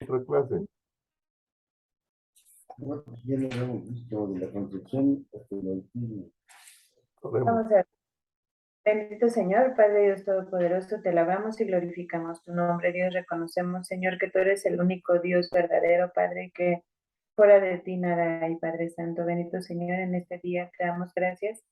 otra clase. Bueno, pues ya lo hemos visto de la concepción hasta el bautismo. Oremos. Vamos a ver. Bendito Señor, Padre Dios Todopoderoso, te alabamos y glorificamos tu nombre, Dios. Reconocemos, Señor, que tú eres el único Dios verdadero, Padre, que fuera de ti nada hay, Padre Santo. Bendito Señor, en este día te damos gracias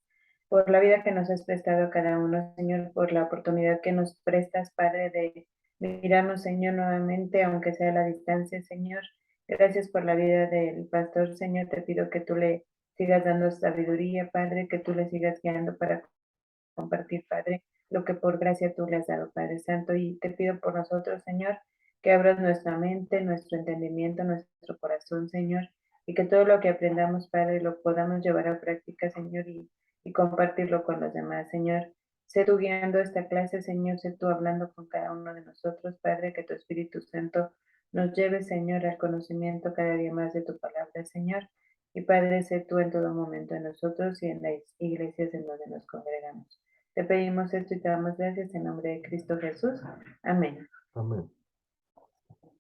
por la vida que nos has prestado a cada uno, Señor, por la oportunidad que nos prestas, Padre, de mirarnos, Señor, nuevamente, aunque sea a la distancia, Señor. Gracias por la vida del pastor, Señor. Te pido que tú le sigas dando sabiduría, Padre, que tú le sigas guiando para compartir, Padre, lo que por gracia tú le has dado, Padre Santo. Y te pido por nosotros, Señor, que abras nuestra mente, nuestro entendimiento, nuestro corazón, Señor, y que todo lo que aprendamos, Padre, lo podamos llevar a práctica, Señor, y compartirlo con los demás, Señor. Sé tú guiando esta clase, Señor, sé tú hablando con cada uno de nosotros, Padre, que tu Espíritu Santo nos lleve, Señor, al conocimiento cada día más de tu palabra, Señor. Y Padre, sé tú en todo momento en nosotros y en las iglesias en donde nos congregamos. Te pedimos esto y te damos gracias en nombre de Cristo Jesús. Amén. Amén.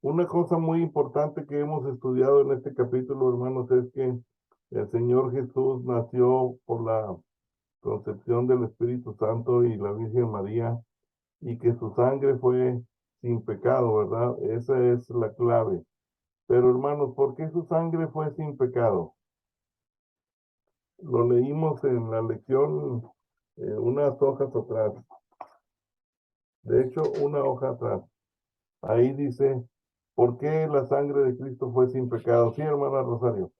Una cosa muy importante que hemos estudiado en este capítulo, hermanos, es que el Señor Jesús nació por la concepción del Espíritu Santo y la Virgen María, y que su sangre fue sin pecado, ¿verdad? Esa es la clave. Pero hermanos, ¿por qué su sangre fue sin pecado? Lo leímos en la lección unas hojas atrás. De hecho, una hoja atrás. Ahí dice, ¿por qué la sangre de Cristo fue sin pecado? Sí, hermana Rosario.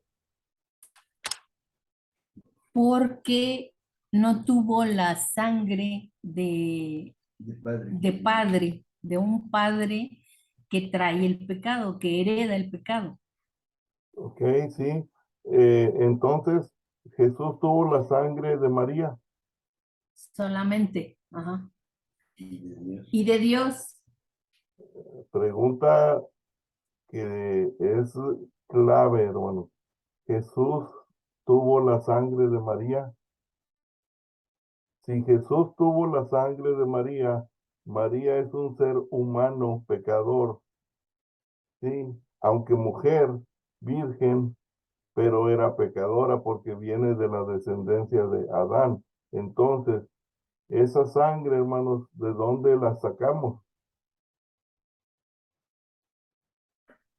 Porque no tuvo la sangre de padre, de un padre que trae el pecado, que hereda el pecado. Ok, sí. Entonces, Jesús tuvo la sangre de María. Solamente. Ajá. Y de Dios. Y de Dios. Pregunta que es clave, hermano. ¿Jesús tuvo la sangre de María? Si Jesús tuvo la sangre de María, María es un ser humano pecador, sí, aunque mujer, virgen, pero era pecadora porque viene de la descendencia de Adán. Entonces, esa sangre, hermanos, ¿de dónde la sacamos?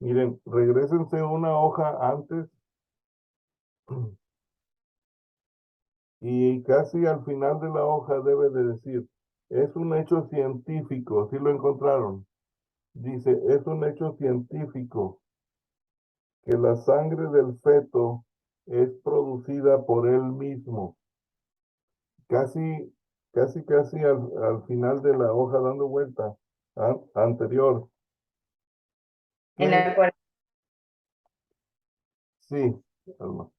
Miren, regrésense una hoja antes y casi al final de la hoja debe de decir, es un hecho científico, ¿sí lo encontraron? Dice, es un hecho científico que la sangre del feto es producida por él mismo. Casi al final de la hoja dando vuelta anterior. En la cual Sí, Alma.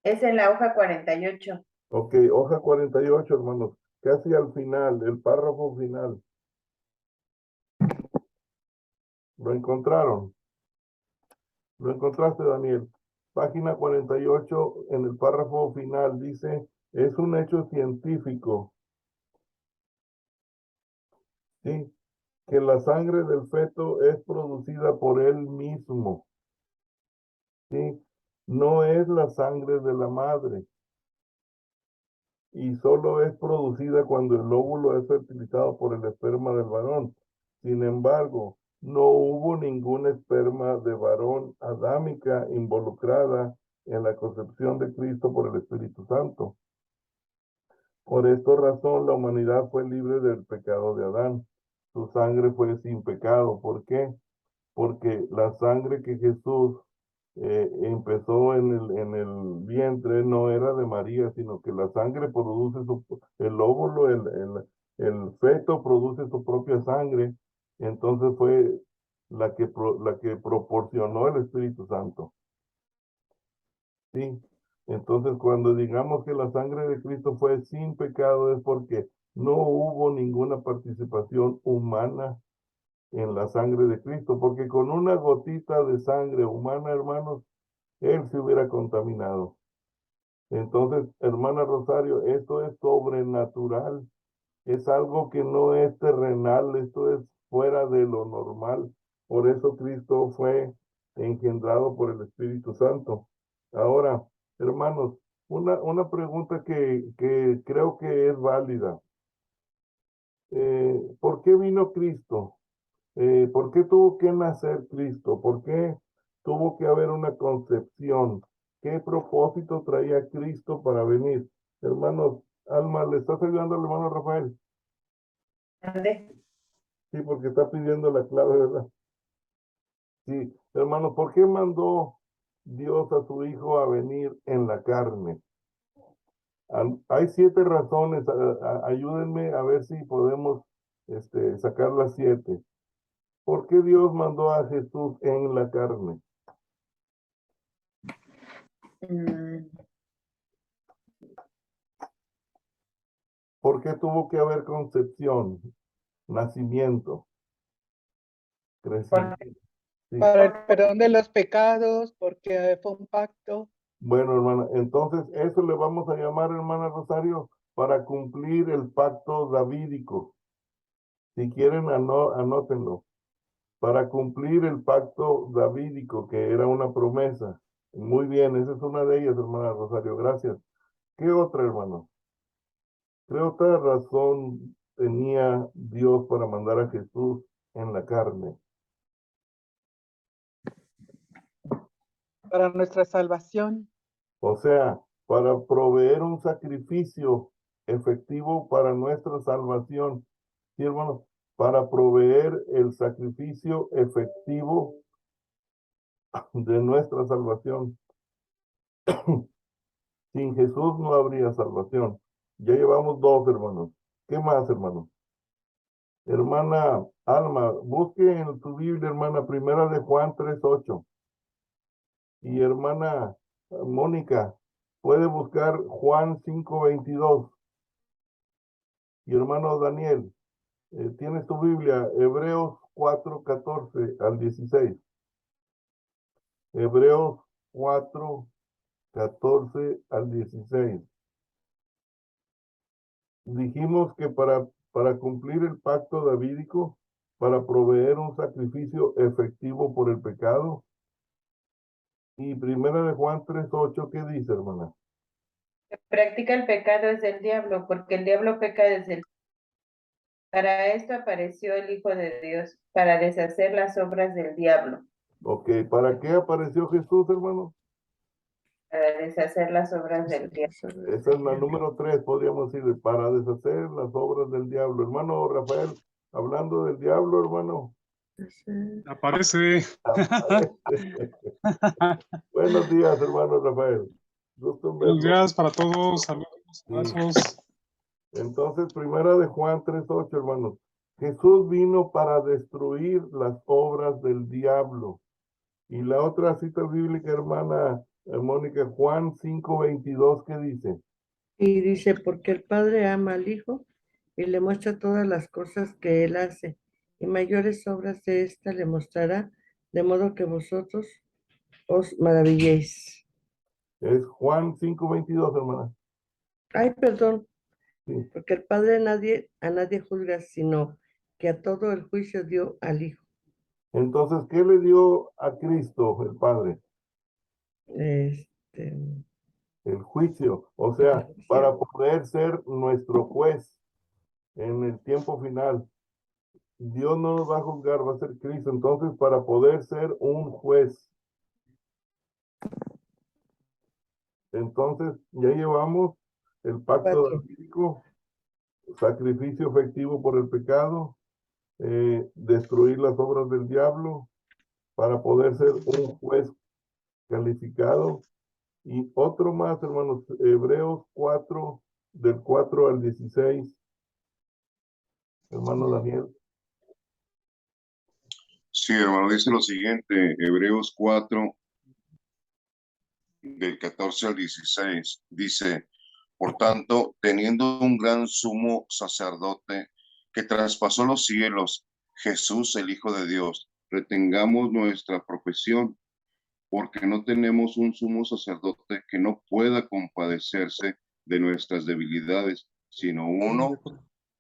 es en la hoja 48. Ok, hoja 48, hermanos. Casi al final, el párrafo final. ¿Lo encontraron? ¿Lo encontraste, Daniel? Página 48, en el párrafo final, dice, es un hecho científico, ¿sí? Que la sangre del feto es producida por él mismo, ¿sí? No es la sangre de la madre y solo es producida cuando el óvulo es fertilizado por el esperma del varón. Sin embargo, no hubo ningún esperma de varón adámica involucrada en la concepción de Cristo por el Espíritu Santo. Por esta razón, la humanidad fue libre del pecado de Adán. Su sangre fue sin pecado. ¿Por qué? Porque la sangre que Jesús empezó en el vientre no era de María, sino que la sangre produce el óvulo, el feto produce su propia sangre. Entonces fue la que proporcionó el Espíritu Santo. Sí. Entonces, cuando digamos que la sangre de Cristo fue sin pecado, es porque no hubo ninguna participación humana en la sangre de Cristo, porque con una gotita de sangre humana, hermanos, él se hubiera contaminado. Entonces, hermana Rosario, esto es sobrenatural, es algo que no es terrenal, esto es fuera de lo normal. Por eso Cristo fue engendrado por el Espíritu Santo. Ahora, hermanos, una pregunta que creo que es válida. ¿Por qué vino Cristo? ¿Por qué tuvo que nacer Cristo? ¿Por qué tuvo que haber una concepción? ¿Qué propósito traía Cristo para venir? Hermanos, Alma, ¿le estás ayudando al hermano Rafael? ¿Dónde? Sí, porque está pidiendo la clave, ¿verdad? Sí, hermano, ¿por qué mandó Dios a su Hijo a venir en la carne? Hay 7 razones, ayúdenme a ver si podemos sacar las 7. ¿Por qué Dios mandó a Jesús en la carne? Mm, ¿Por qué tuvo que haber concepción, nacimiento, crecimiento? Porque Sí. Para el perdón de los pecados, porque fue un pacto. Bueno, hermana, entonces eso le vamos a llamar, hermana Rosario, para cumplir el pacto davídico. Si quieren, anótenlo. Para cumplir el pacto davídico, que era una promesa. Muy bien, esa es una de ellas, hermana Rosario, gracias. ¿Qué otra, hermano? ¿Qué otra razón tenía Dios para mandar a Jesús en la carne? Para nuestra salvación. O sea, para proveer un sacrificio efectivo para nuestra salvación. Sí, hermano, para proveer el sacrificio efectivo de nuestra salvación. Sin Jesús no habría salvación. Ya llevamos 2, hermanos. ¿Qué más, hermano? Hermana Alma, busque en tu Biblia, hermana, primera de Juan 3:8. Y hermana Mónica, puede buscar Juan 5:22. Y hermano Daniel, tienes tu Biblia, Hebreos 4:14 al 16. Hebreos 4:14 al 16. Dijimos que para cumplir el pacto davídico, para proveer un sacrificio efectivo por el pecado. Y primera de Juan 3:8, ¿qué dice, hermana? practica el pecado es del diablo, porque el diablo peca desde el... Para esto apareció el Hijo de Dios, para deshacer las obras del diablo. Ok, ¿para qué apareció Jesús, hermano? Para deshacer las obras del diablo. Esa es la número 3, podríamos decir, para deshacer las obras del diablo. Hermano Rafael, hablando del diablo, hermano. Aparece. Buenos días, hermano Rafael. Gusto en Buenos verlo. días para todos. Saludos, abrazos. Entonces, primera de Juan 3:8, hermanos. Jesús vino para destruir las obras del diablo. Y la otra cita bíblica, hermana Mónica, Juan 5:22, ¿qué dice? Y dice, porque el Padre ama al Hijo y le muestra todas las cosas que Él hace, y mayores obras de esta le mostrará, de modo que vosotros os maravilléis. Es Juan 5:22, hermana. Ay, perdón, Sí. porque el Padre a nadie juzga, sino que a todo el juicio dio al Hijo. Entonces, ¿qué le dio a Cristo el Padre? El juicio, o sea, para poder ser nuestro juez en el tiempo final. Dios no nos va a juzgar, va a ser Cristo. Entonces, para poder ser un juez. Entonces, ya llevamos el pacto 4. davídico, sacrificio efectivo por el pecado, destruir las obras del diablo, para poder ser un juez calificado. Y otro más, hermanos, Hebreos 4, del 4 al 16. Hermano Daniel. Sí, hermano, dice lo siguiente, Hebreos 4, del 14 al 16, dice, por tanto, teniendo un gran sumo sacerdote que traspasó los cielos, Jesús, el Hijo de Dios, retengamos nuestra profesión, porque no tenemos un sumo sacerdote que no pueda compadecerse de nuestras debilidades, sino uno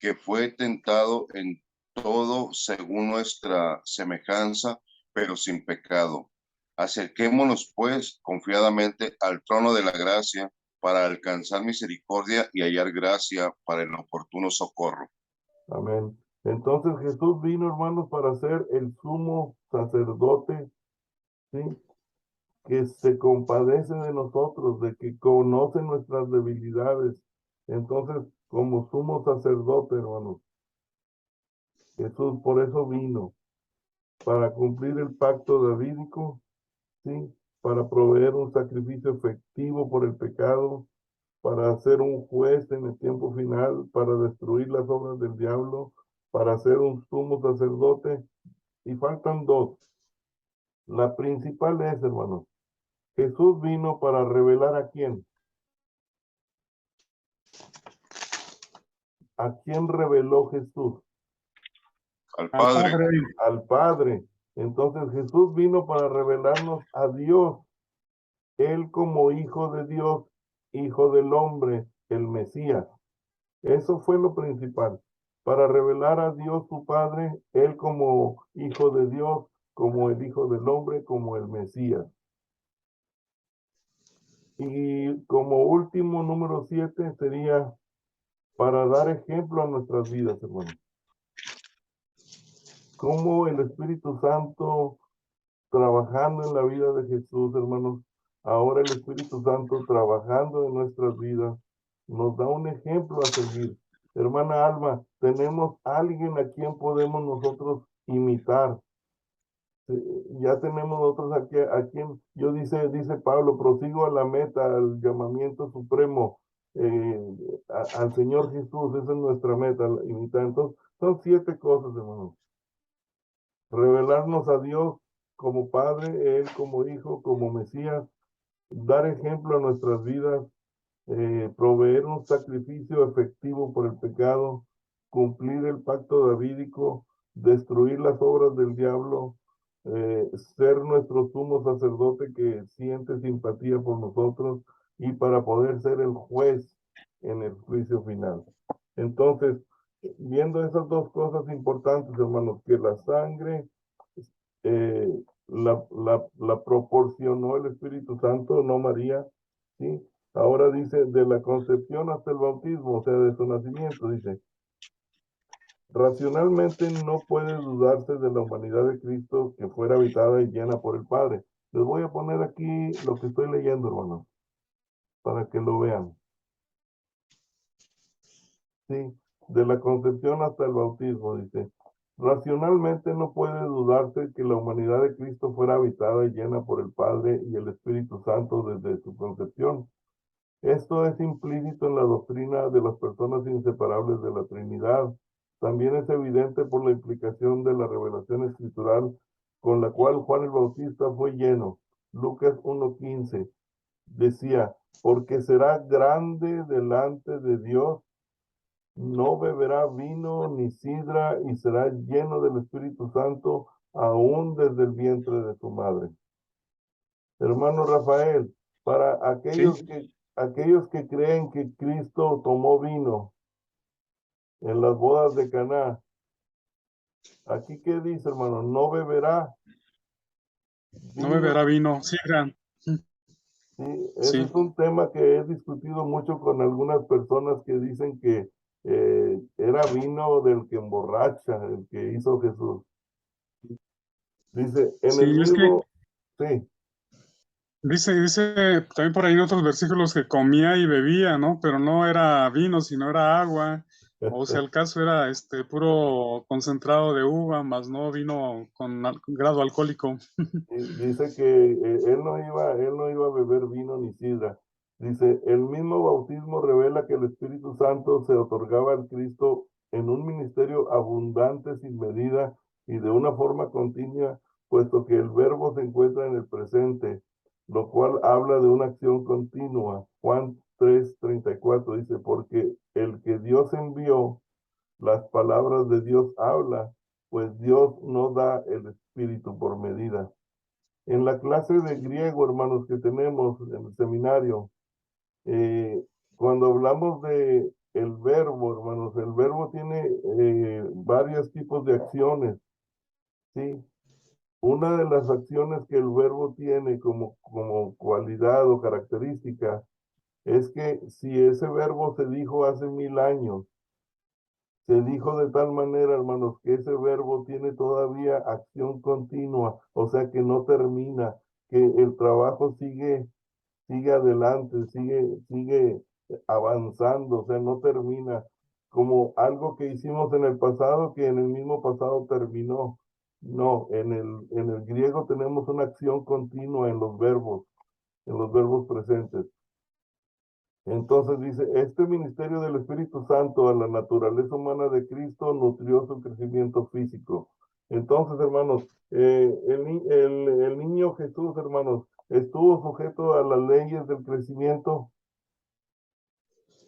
que fue tentado en todo según nuestra semejanza, pero sin pecado. Acerquémonos, pues, confiadamente al trono de la gracia para alcanzar misericordia y hallar gracia para el oportuno socorro. Amén. Entonces Jesús vino, hermanos, para ser el sumo sacerdote, ¿sí? Que se compadece de nosotros, de que conoce nuestras debilidades. Entonces, como sumo sacerdote, hermanos, Jesús por eso vino, para cumplir el pacto davídico, ¿sí? Para proveer un sacrificio efectivo por el pecado, para ser un juez en el tiempo final, para destruir las obras del diablo, para ser un sumo sacerdote. Y faltan dos. La principal es, hermanos, Jesús vino para revelar a quién. ¿A quién reveló Jesús? Al Al Padre. Padre. Al Padre. Entonces Jesús vino para revelarnos a Dios, Él como hijo de Dios, hijo del hombre, el Mesías. Eso fue lo principal, para revelar a Dios su Padre, Él como hijo de Dios, como el hijo del hombre, como el Mesías. Y como último, número 7, sería para dar ejemplo a nuestras vidas, hermanos. Cómo el Espíritu Santo trabajando en la vida de Jesús, hermanos, ahora el Espíritu Santo trabajando en nuestras vidas, nos da un ejemplo a seguir. Hermana Alma, tenemos alguien a quien podemos nosotros imitar. Ya tenemos nosotros aquí a quien, dice Pablo, prosigo a la meta, al llamamiento supremo, al Señor Jesús, esa es nuestra meta, imitar. Entonces, son 7 cosas, hermanos. Revelarnos a Dios como Padre, Él como Hijo, como Mesías, dar ejemplo a nuestras vidas, proveer un sacrificio efectivo por el pecado, cumplir el pacto davídico, destruir las obras del diablo, ser nuestro sumo sacerdote que siente simpatía por nosotros y para poder ser el juez en el juicio final. Entonces, viendo esas dos cosas importantes, hermanos, que la sangre la proporcionó el Espíritu Santo, no María, ¿sí? Ahora dice, de la concepción hasta el bautismo, o sea, de su nacimiento, dice, racionalmente no puede dudarse de la humanidad de Cristo que fuera habitada y llena por el Padre. Les voy a poner aquí lo que estoy leyendo, hermanos, para que lo vean. Sí, de la concepción hasta el bautismo, dice. Racionalmente no puede dudarse que la humanidad de Cristo fuera habitada y llena por el Padre y el Espíritu Santo desde su concepción. Esto es implícito en la doctrina de las personas inseparables de la Trinidad. También es evidente por la implicación de la revelación escritural con la cual Juan el Bautista fue lleno. Lucas 1:15 decía, porque será grande delante de Dios, no beberá vino ni sidra y será lleno del Espíritu Santo aún desde el vientre de su madre. Hermano Rafael, para aquellos que creen que Cristo tomó vino en las bodas de Caná, aquí qué dice, hermano, no beberá No vino. beberá vino, sidra. Sí, ese Sí. es un tema que he discutido mucho con algunas personas que dicen que era vino del que emborracha, el que hizo Jesús. Dice, en Sí, el es que mismo, sí, dice también por ahí en otros versículos que comía y bebía, ¿no? Pero no era vino, sino era agua. O sea, el caso era puro concentrado de uva, más no vino con grado alcohólico. dice que él no iba a beber vino ni sidra. Dice, el mismo bautismo revela que el Espíritu Santo se otorgaba al Cristo en un ministerio abundante sin medida y de una forma continua, puesto que el verbo se encuentra en el presente, lo cual habla de una acción continua. Juan 3:34 dice, porque el que Dios envió, las palabras de Dios habla, pues Dios no da el Espíritu por medida. En la clase de griego, hermanos, que tenemos en el seminario, cuando hablamos de el verbo, hermanos, el verbo tiene varios tipos de acciones, ¿sí? una de las acciones que el verbo tiene como cualidad o característica es que si ese verbo se dijo hace 1000 años, se dijo de tal manera, hermanos, que ese verbo tiene todavía acción continua, o sea que no termina, que el trabajo sigue adelante, sigue avanzando, o sea, no termina como algo que hicimos en el pasado, que en el mismo pasado terminó. No, en el griego tenemos una acción continua en los verbos presentes. Entonces dice, este ministerio del Espíritu Santo a la naturaleza humana de Cristo nutrió su crecimiento físico. Entonces, hermanos, el niño Jesús, hermanos, estuvo sujeto a las leyes del crecimiento.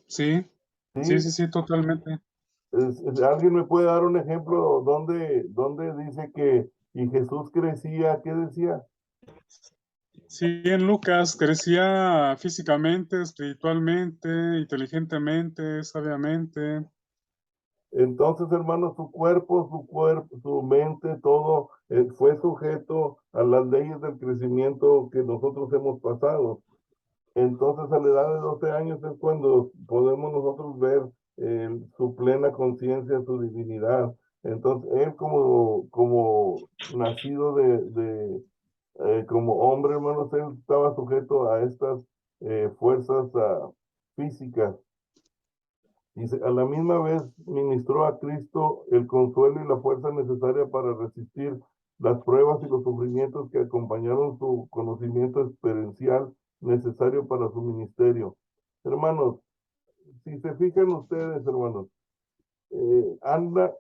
Sí, ¿Sí? sí, totalmente. ¿Alguien me puede dar un ejemplo donde dice que y Jesús crecía? ¿Qué decía? Sí, en Lucas crecía físicamente, espiritualmente, inteligentemente, sabiamente. Entonces, hermanos, su mente, todo fue sujeto a las leyes del crecimiento que nosotros hemos pasado. Entonces, a la edad de 12 años es cuando podemos nosotros ver su plena conciencia, su divinidad. Entonces, él como nacido como hombre, hermanos, él estaba sujeto a estas fuerzas físicas. Dice, a la misma vez ministró a Cristo el consuelo y la fuerza necesaria para resistir las pruebas y los sufrimientos que acompañaron su conocimiento experiencial necesario para su ministerio. Hermanos, si se fijan ustedes, hermanos,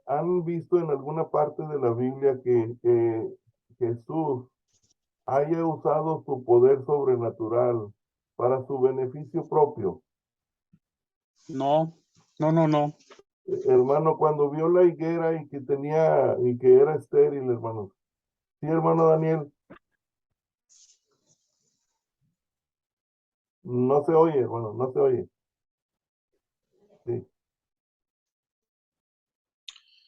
han visto en alguna parte de la Biblia que Jesús haya usado su poder sobrenatural para su beneficio propio. No. Hermano, cuando vio la higuera y que era estéril, hermano. Sí, hermano Daniel. No se oye, hermano, no se oye. Sí.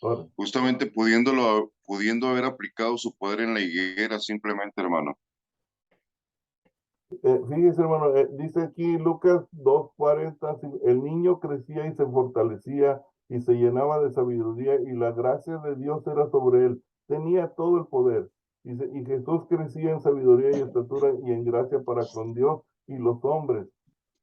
Ahora, Justamente pudiendo haber aplicado su poder en la higuera simplemente, hermano. fíjese, hermano, dice aquí Lucas 2:40, el niño crecía y se fortalecía y se llenaba de sabiduría y la gracia de Dios era sobre él. Tenía todo el poder. Dice, y Jesús crecía en sabiduría y estatura y en gracia para con Dios y los hombres.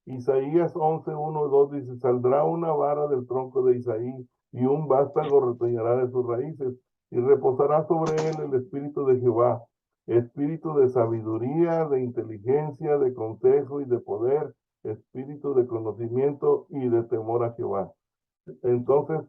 Isaías 11:1-2 dice, saldrá una vara del tronco de Isaí y un vástago retoñará de sus raíces y reposará sobre él el espíritu de Jehová, espíritu de sabiduría, de inteligencia, de consejo y de poder, espíritu de conocimiento y de temor a Jehová. Entonces,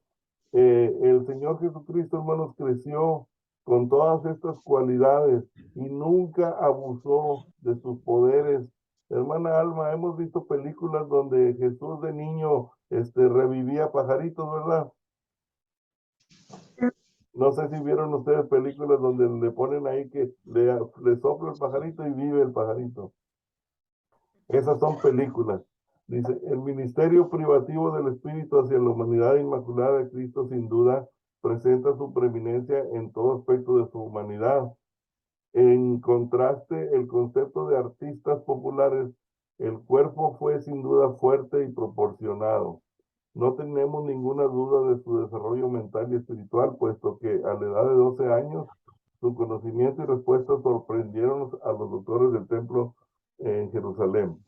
el Señor Jesucristo, hermanos, creció con todas estas cualidades y nunca abusó de sus poderes. Hermana Alma, hemos visto películas donde Jesús de niño revivía pajaritos, ¿verdad? No sé si vieron ustedes películas donde le ponen ahí que le sopla el pajarito y vive el pajarito. Esas son películas. Dice, el ministerio privativo del Espíritu hacia la humanidad inmaculada de Cristo sin duda presenta su preeminencia en todo aspecto de su humanidad. En contraste, el concepto de artistas populares, el cuerpo fue sin duda fuerte y proporcionado. No tenemos ninguna duda de su desarrollo mental y espiritual, puesto que a la edad de 12 años, su conocimiento y respuestas sorprendieron a los doctores del templo en Jerusalén.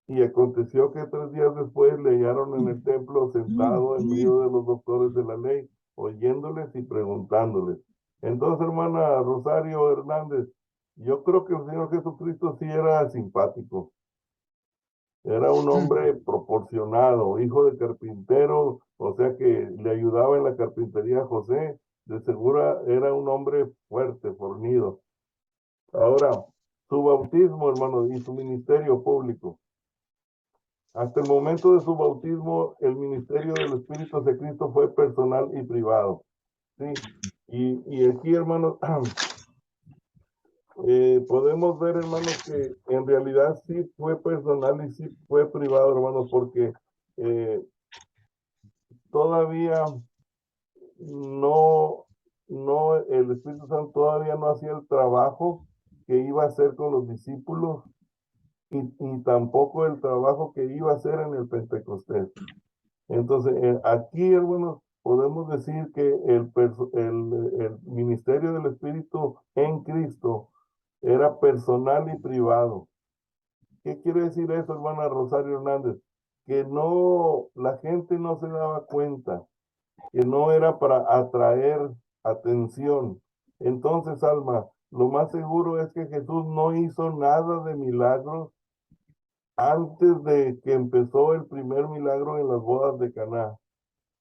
Y aconteció que 3 días después le hallaron en el templo sentado en medio de los doctores de la ley, oyéndoles y preguntándoles. Entonces, hermana Rosario Hernández, yo creo que el Señor Jesucristo sí era simpático. Era un hombre proporcionado, hijo de carpintero, o sea que le ayudaba en la carpintería a José. De seguro era un hombre fuerte, fornido. Ahora, su bautismo, hermano, y su ministerio público. Hasta el momento de su bautismo, el ministerio del Espíritu de Cristo fue personal y privado. ¿Sí? Y aquí, hermanos, podemos ver, hermanos, que en realidad sí fue personal y sí fue privado, hermanos, porque todavía no, el Espíritu Santo todavía no hacía el trabajo que iba a hacer con los discípulos y tampoco el trabajo que iba a hacer en el Pentecostés. Entonces, aquí, hermanos, podemos decir que el ministerio del Espíritu en Cristo era personal y privado. ¿Qué quiere decir eso, hermana Rosario Hernández? Que no, la gente no se daba cuenta, que no era para atraer atención. Entonces, Alma, lo más seguro es que Jesús no hizo nada de milagros antes de que empezó el primer milagro en las bodas de Caná.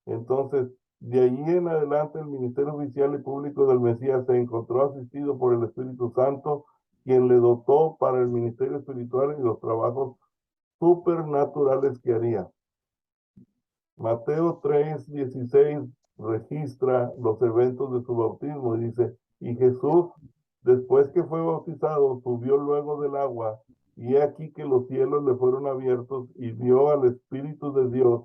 Entonces, de allí en adelante el ministerio oficial y público del Mesías se encontró asistido por el Espíritu Santo, quien le dotó para el ministerio espiritual y los trabajos supernaturales que haría. Mateo 3:16 registra los eventos de su bautismo y dice, y Jesús, después que fue bautizado, subió luego del agua, y he aquí que los cielos le fueron abiertos y vio al Espíritu de Dios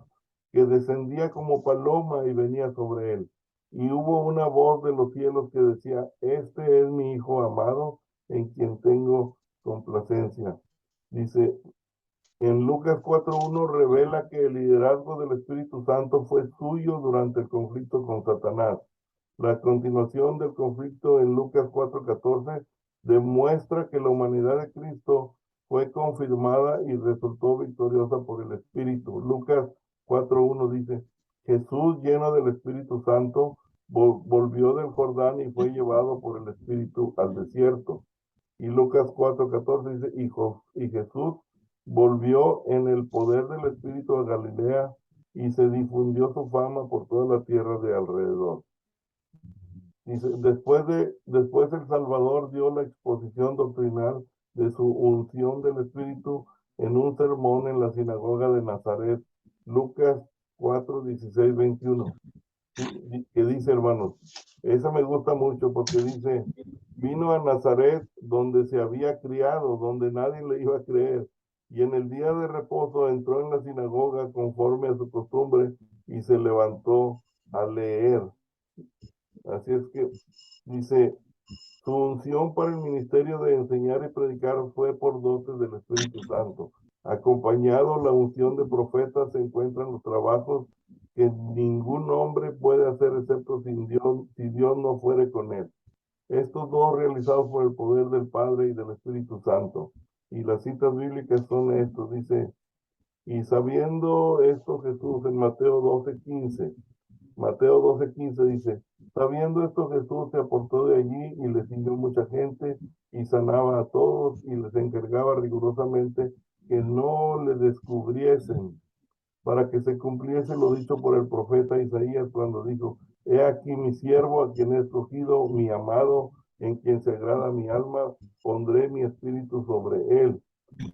que descendía como paloma y venía sobre él. Y hubo una voz de los cielos que decía, este es mi Hijo amado, en quien tengo complacencia. Dice, en Lucas 4:1 revela que el liderazgo del Espíritu Santo fue suyo durante el conflicto con Satanás. La continuación del conflicto en Lucas 4:14 demuestra que la humanidad de Cristo fue confirmada y resultó victoriosa por el Espíritu. Lucas 4:1 dice, Jesús, lleno del Espíritu Santo, volvió del Jordán y fue llevado por el Espíritu al desierto. Y Lucas 4:14 dice, y Jesús volvió en el poder del Espíritu a Galilea y se difundió su fama por toda la tierra de alrededor. Dice, después el Salvador dio la exposición doctrinal de su unción del Espíritu en un sermón en la sinagoga de Nazaret. Lucas 4:16-21. Que dice, hermanos, esa me gusta mucho porque dice, vino a Nazaret donde se había criado, donde nadie le iba a creer, y en el día de reposo entró en la sinagoga conforme a su costumbre y se levantó a leer. Así es que dice, su unción para el ministerio de enseñar y predicar fue por dotes del Espíritu Santo. Acompañado la unción de profetas se encuentran los trabajos que ningún hombre puede hacer excepto si Dios no fuere con él. Estos dos realizados por el poder del Padre y del Espíritu Santo. Y las citas bíblicas son estos, dice, y sabiendo esto Jesús en Mateo 12:15. Mateo 12:15 dice, sabiendo esto Jesús se apartó de allí y le siguió mucha gente y sanaba a todos y les encargaba rigurosamente que no le descubriesen, para que se cumpliese lo dicho por el profeta Isaías cuando dijo, he aquí mi siervo a quien he escogido, mi amado, en quien se agrada mi alma, pondré mi espíritu sobre él.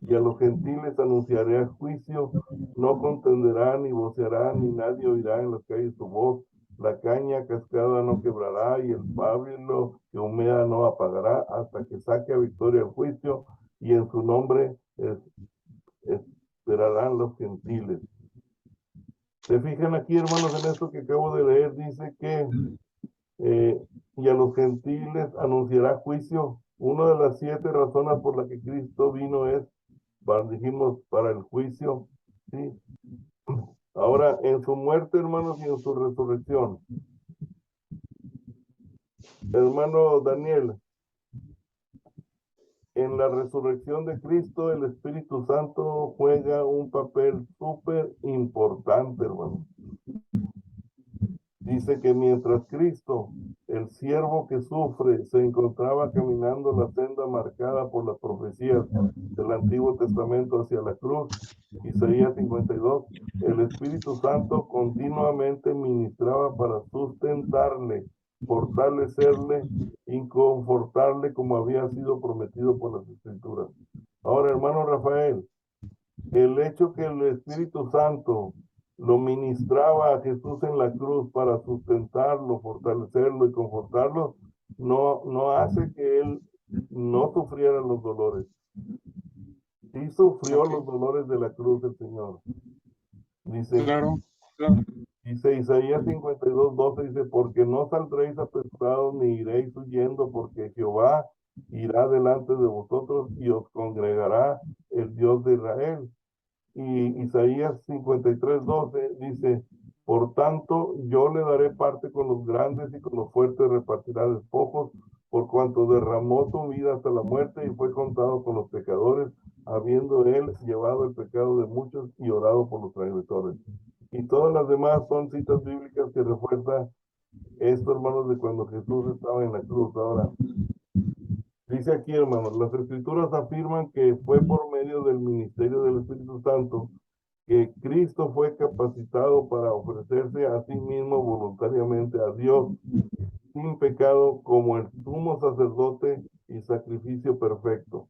Y a los gentiles anunciaré juicio, no contenderán ni vocearán, ni nadie oirá en las calles su voz. La caña cascada no quebrará, y el pábilo que humea no apagará, hasta que saque a victoria el juicio, y en su nombre esperarán los gentiles. Se fijan aquí, hermanos, en esto que acabo de leer, dice que y a los gentiles anunciará juicio. Una de las 7 razones por las que Cristo vino es, dijimos, para el juicio. ¿sí? Ahora, en su muerte, hermanos, y en su resurrección. Hermano Daniel, en la resurrección de Cristo, el Espíritu Santo juega un papel súper importante, hermano. Dice que mientras Cristo, el siervo que sufre, se encontraba caminando la senda marcada por las profecías del Antiguo Testamento hacia la cruz, Isaías 52, el Espíritu Santo continuamente ministraba para sustentarle, fortalecerle y confortarle como había sido prometido por las Escrituras. Ahora, hermano Rafael, el hecho que el Espíritu Santo lo ministraba a Jesús en la cruz para sustentarlo, fortalecerlo y confortarlo, no hace que él no sufriera los dolores. Sí sufrió los dolores de la cruz del Señor. Dice, Claro. Dice Isaías 52:12, dice, porque no saldréis apresurados ni iréis huyendo, porque Jehová irá delante de vosotros y os congregará el Dios de Israel. Y Isaías 53:12 dice, por tanto, yo le daré parte con los grandes y con los fuertes repartirá despojos, por cuanto derramó su vida hasta la muerte y fue contado con los pecadores, habiendo él llevado el pecado de muchos y orado por los transgresores. Y todas las demás son citas bíblicas que refuerzan esto, hermanos, de cuando Jesús estaba en la cruz. Ahora, dice aquí, hermanos, las escrituras afirman que fue por medio del ministerio del Espíritu Santo que Cristo fue capacitado para ofrecerse a sí mismo voluntariamente a Dios sin pecado como el sumo sacerdote y sacrificio perfecto.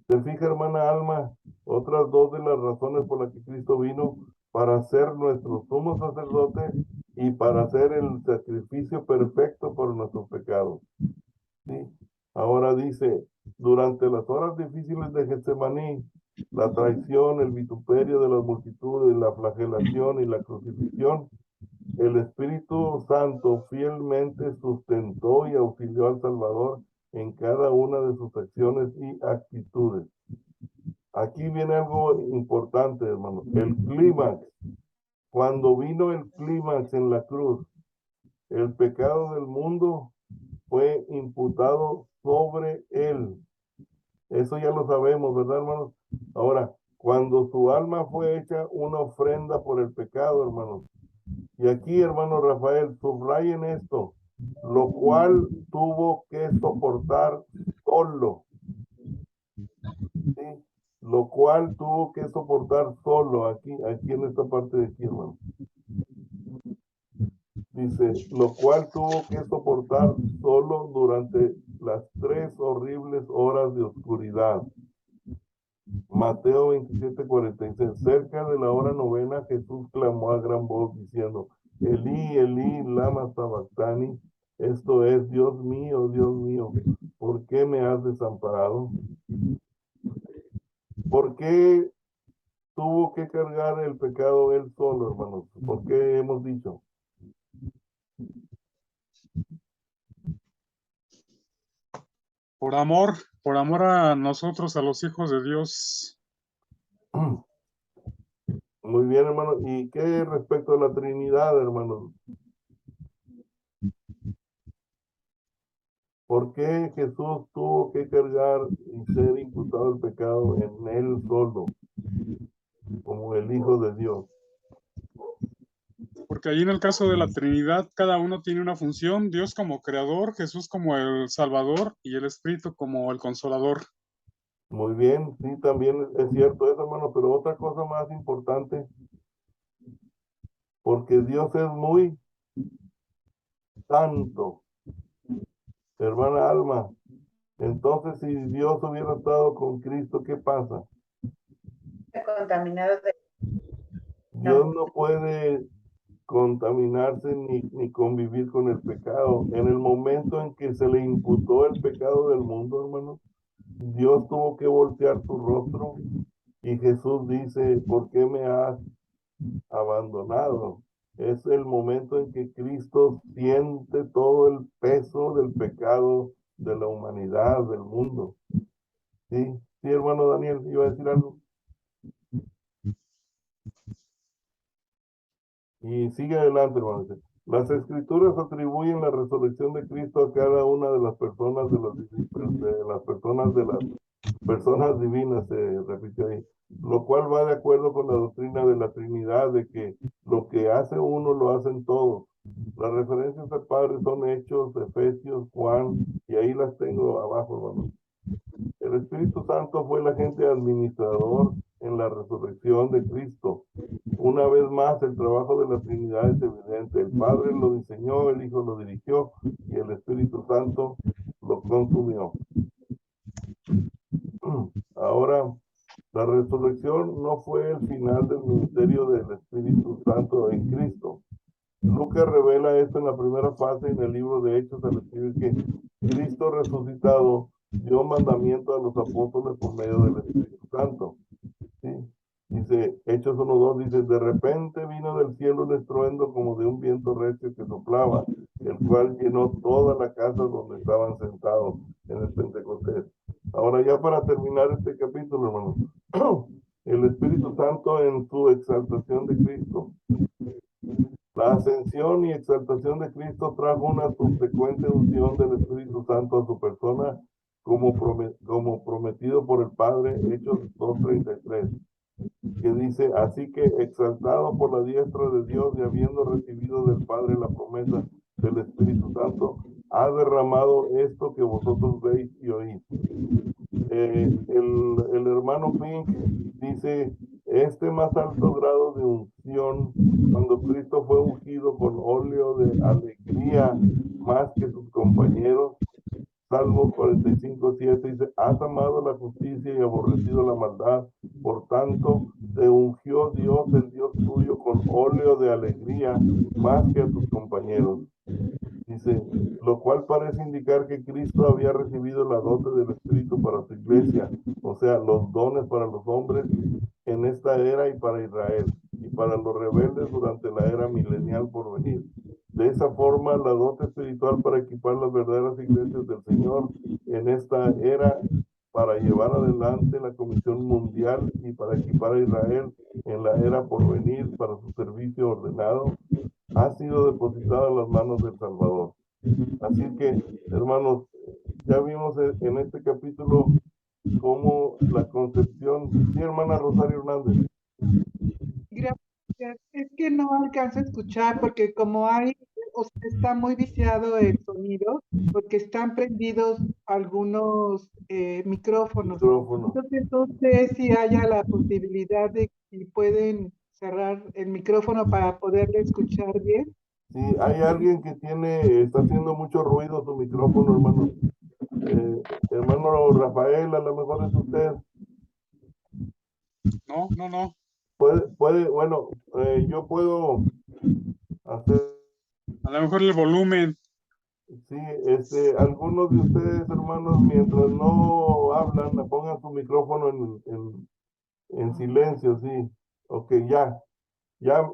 ¿Se fija, hermana Alma? Otras dos de las razones por las que Cristo vino, para ser nuestro sumo sacerdote y para hacer el sacrificio perfecto por nuestros pecados. ¿Sí? Ahora dice, durante las horas difíciles de Getsemaní, la traición, el vituperio de las multitudes, la flagelación y la crucifixión, el Espíritu Santo fielmente sustentó y auxilió al Salvador en cada una de sus acciones y actitudes. Aquí viene algo importante, hermano. El clímax. Cuando vino el clímax en la cruz, el pecado del mundo fue imputado sobre él. Eso ya lo sabemos, ¿verdad, hermanos? Ahora, cuando su alma fue hecha una ofrenda por el pecado, hermanos. Y aquí, hermano Rafael, subrayen esto, lo cual tuvo que soportar solo. ¿Sí? Lo cual tuvo que soportar solo, aquí en esta parte de aquí, hermano. Dice, lo cual tuvo que soportar solo durante las 3 horribles horas de oscuridad. Mateo 27:46. Cerca de la hora novena, Jesús clamó a gran voz diciendo, Elí, Elí, lama sabactani. Esto es, Dios mío, ¿por qué me has desamparado? ¿Por qué tuvo que cargar el pecado él solo, hermanos? ¿Por qué hemos dicho? Por amor a nosotros, a los hijos de Dios. Muy bien, hermano. ¿Y qué respecto a la Trinidad, hermanos? ¿Por qué Jesús tuvo que cargar y ser imputado el pecado en él solo, como el Hijo de Dios? Porque ahí en el caso de la Trinidad, cada uno tiene una función, Dios como creador, Jesús como el Salvador y el Espíritu como el Consolador. Muy bien, sí, también es cierto eso, hermano, pero otra cosa más importante, porque Dios es muy santo, hermana Alma. Entonces, si Dios hubiera estado con Cristo, ¿qué pasa? Contaminado de... Dios no puede contaminarse ni convivir con el pecado. En el momento en que se le imputó el pecado del mundo, hermano, Dios tuvo que voltear su rostro y Jesús dice, ¿por qué me has abandonado? Es el momento en que Cristo siente todo el peso del pecado de la humanidad, del mundo. Sí, sí, hermano Daniel, iba a decir algo. Y sigue adelante, hermano. Las escrituras atribuyen la resurrección de Cristo a cada una de las personas de las personas divinas, se repite ahí, lo cual va de acuerdo con la doctrina de la Trinidad, de que lo que hace uno lo hacen todos. Las referencias al Padre son Hechos, Efesios, Juan, y ahí las tengo abajo, hermano. El Espíritu Santo fue el agente administrador en la resurrección de Cristo. Una vez más, el trabajo de la Trinidad es evidente. El Padre lo diseñó, el Hijo lo dirigió y el Espíritu Santo lo consumió. Ahora, la resurrección no fue el final del ministerio del Espíritu Santo en Cristo. Lucas revela esto en la primera fase en el libro de Hechos al escribir que Cristo resucitado dio mandamiento a los apóstoles por medio del Espíritu Santo. ¿Sí? Dice, Hechos 1:2 dice, de repente vino del cielo un estruendo como de un viento recio que soplaba, el cual llenó toda la casa donde estaban sentados en el Pentecostés. Ahora ya para terminar este capítulo, hermano, el Espíritu Santo en su exaltación de Cristo. La ascensión y exaltación de Cristo trajo una subsecuente unción del Espíritu Santo a su persona como prometido por el Padre, Hechos 2:33, que dice, así que exaltado por la diestra de Dios y habiendo recibido del Padre la promesa del Espíritu Santo, ha derramado esto que vosotros veis y oís. El hermano Pink dice, este más alto grado de unción, cuando Cristo fue ungido con óleo de alegría más que sus compañeros, Salmos 45:7 dice, has amado la justicia y aborrecido la maldad, por tanto te ungió Dios, el Dios tuyo, con óleo de alegría más que a tus compañeros. Dice, lo cual parece indicar que Cristo había recibido la dote del Espíritu para su iglesia, o sea, los dones para los hombres en esta era y para Israel, y para los rebeldes durante la era milenial por venir. De esa forma, la dote espiritual para equipar las verdaderas iglesias del Señor en esta era, para llevar adelante la comisión mundial y para equipar a Israel en la era por venir para su servicio ordenado, ha sido depositada en las manos del Salvador. Así que, hermanos, ya vimos en este capítulo cómo la concepción, sí, hermana Rosario Hernández. Gracias. Es que no alcanzo a escuchar porque como hay, o sea, está muy viciado el sonido, porque están prendidos algunos micrófonos. Entonces, no sé si haya la posibilidad de que pueden cerrar el micrófono para poderle escuchar bien. Sí, hay alguien que está haciendo mucho ruido su micrófono, hermano. Hermano Rafael, a lo mejor es usted. No. Bueno, yo puedo hacer. A lo mejor el volumen. Sí, algunos de ustedes, hermanos, mientras no hablan, pongan su micrófono en silencio, sí. Ok, ya,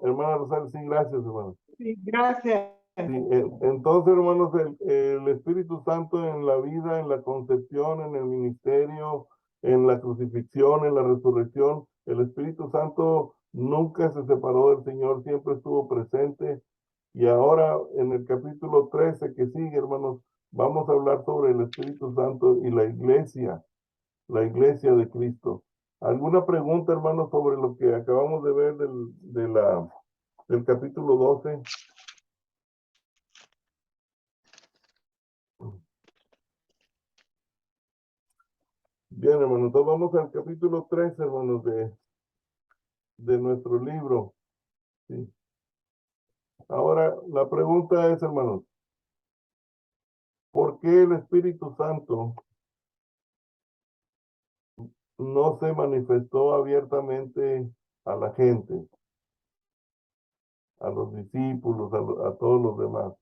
hermana Rosario, sí, gracias, hermano. Sí, gracias. Sí, entonces, hermanos, el Espíritu Santo en la vida, en la concepción, en el ministerio, en la crucifixión, en la resurrección, el Espíritu Santo nunca se separó del Señor, siempre estuvo presente. Y ahora, en el capítulo 13 que sigue, hermanos, vamos a hablar sobre el Espíritu Santo y la iglesia de Cristo. ¿Alguna pregunta, hermanos, sobre lo que acabamos de ver del capítulo 12? Bien, hermanos, entonces vamos al capítulo 13, hermanos, de nuestro libro. ¿Sí? Ahora, la pregunta es, hermanos, ¿por qué el Espíritu Santo no se manifestó abiertamente a la gente, a los discípulos, a todos los demás?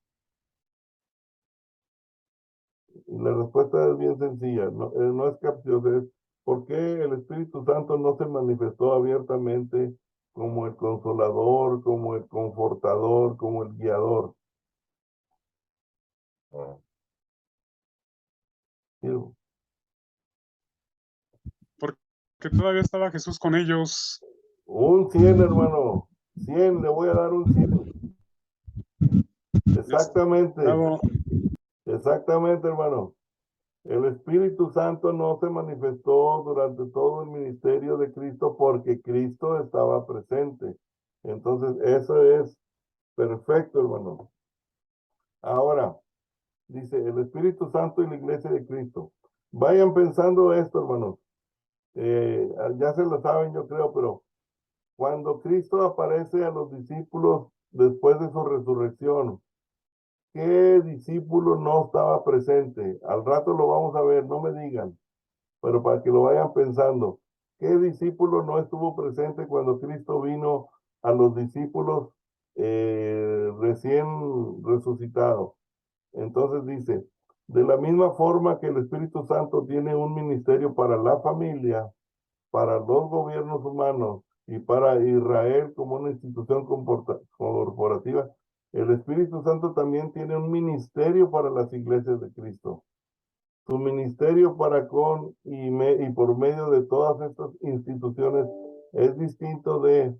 Y la respuesta es bien sencilla, no es capciosa, es ¿por qué el Espíritu Santo no se manifestó abiertamente como el consolador, como el confortador, como el guiador? Porque todavía estaba Jesús con ellos. Un 100, hermano. 100, le voy a dar un 100. Exactamente. Exactamente, hermano. El Espíritu Santo no se manifestó durante todo el ministerio de Cristo porque Cristo estaba presente. Entonces, eso es perfecto, hermano. Ahora, dice el Espíritu Santo y la iglesia de Cristo. Vayan pensando esto, hermanos. Ya se lo saben, yo creo, pero cuando Cristo aparece a los discípulos después de su resurrección, ¿qué discípulo no estaba presente? Al rato lo vamos a ver, no me digan, pero para que lo vayan pensando. ¿Qué discípulo no estuvo presente cuando Cristo vino a los discípulos recién resucitados? Entonces dice, de la misma forma que el Espíritu Santo tiene un ministerio para la familia, para los gobiernos humanos y para Israel como una institución corporativa, el Espíritu Santo también tiene un ministerio para las iglesias de Cristo. Su ministerio para con y por medio de todas estas instituciones es distinto de